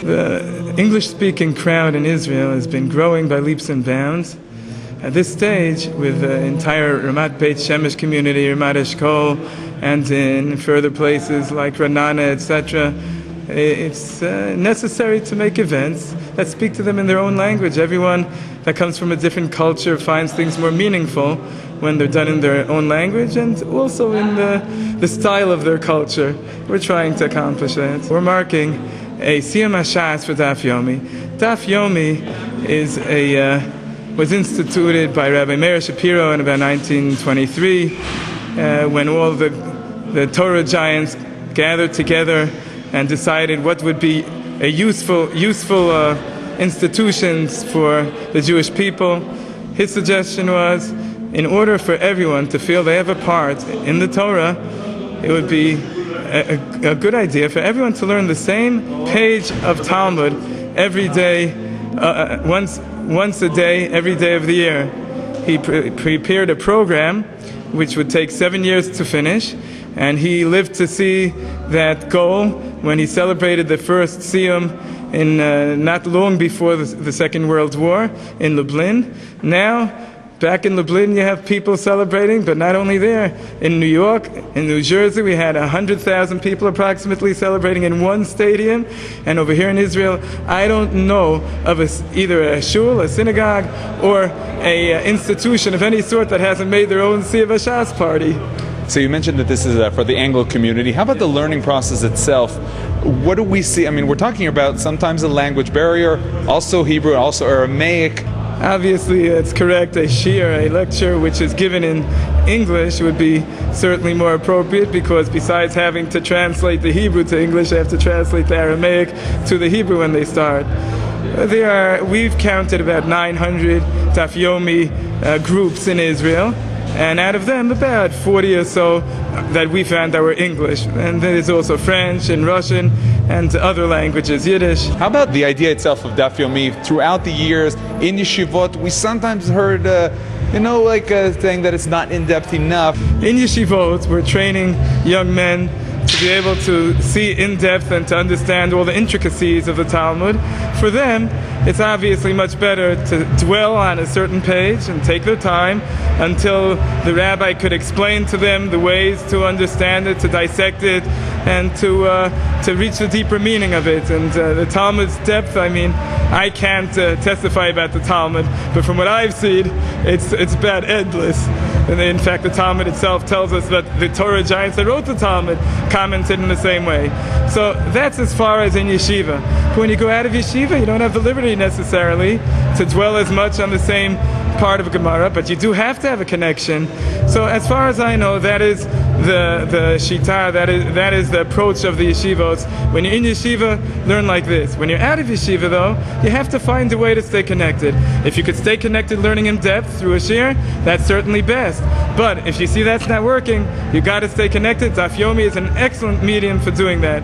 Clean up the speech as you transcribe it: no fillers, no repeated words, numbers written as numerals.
The English-speaking crowd in Israel has been growing by leaps and bounds. At this stage, with the entire Ramat Beit Shemesh community, Ramat Eshkol, and in further places like Ranana, etc., it's necessary to make events that speak to them in their own language. Everyone that comes from a different culture finds things more meaningful when they're done in their own language and also in the style of their culture. We're trying to accomplish that. We're marking a Siyum HaShas for Daf Yomi. Daf Yomi was instituted by Rabbi Meir Shapiro in about 1923, when all the Torah giants gathered together and decided what would be a useful institutions for the Jewish people. His suggestion was, in order for everyone to feel they have a part in the Torah, it would be a good idea for everyone to learn the same page of Talmud every day, once a day, every day of the year. He prepared a program which would take 7 years to finish, and he lived to see that goal when he celebrated the first Siyum in not long before the Second World War in Lublin. Now, back in Lublin, you have people celebrating, but not only there. In New York, in New Jersey, we had 100,000 people approximately celebrating in one stadium. And over here in Israel, I don't know of either a shul, a synagogue, or a institution of any sort that hasn't made their own Siyum HaShas party. So you mentioned that this is for the Anglo community. How about the learning process itself? What do we see? I mean, we're talking about sometimes a language barrier, also Hebrew, also Aramaic. Obviously, it's correct. A shiur, a lecture which is given in English, would be certainly more appropriate, because besides having to translate the Hebrew to English, they have to translate the Aramaic to the Hebrew when they start. We've counted about 900 Daf Yomi groups in Israel, and out of them about 40 or so that we found that were English. And there's also French and Russian and other languages, Yiddish. How about the idea itself of Daf Yomi? Throughout the years, in yeshivot, we sometimes heard, saying that it's not in-depth enough. In yeshivot, we're training young men to be able to see in depth and to understand all the intricacies of the Talmud. For them, it's obviously much better to dwell on a certain page and take their time until the rabbi could explain to them the ways to understand it, to dissect it, and to reach the deeper meaning of it. And the Talmud's depth, I can't testify about the Talmud, but from what I've seen, it's about endless. And in fact, the Talmud itself tells us that the Torah giants that wrote the Talmud commented in the same way. So that's as far as in yeshiva. But when you go out of yeshiva, you don't have the liberty necessarily to dwell as much on the same part of Gemara, but you do have to have a connection. So as far as I know, that is the shita, that is the approach of the yeshivos. When you're in yeshiva, learn like this. When you're out of yeshiva, though, you have to find a way to stay connected. If you could stay connected learning in depth through a shiur, that's certainly best. But if you see that's not working, you got to stay connected. Daf Yomi is an excellent medium for doing that.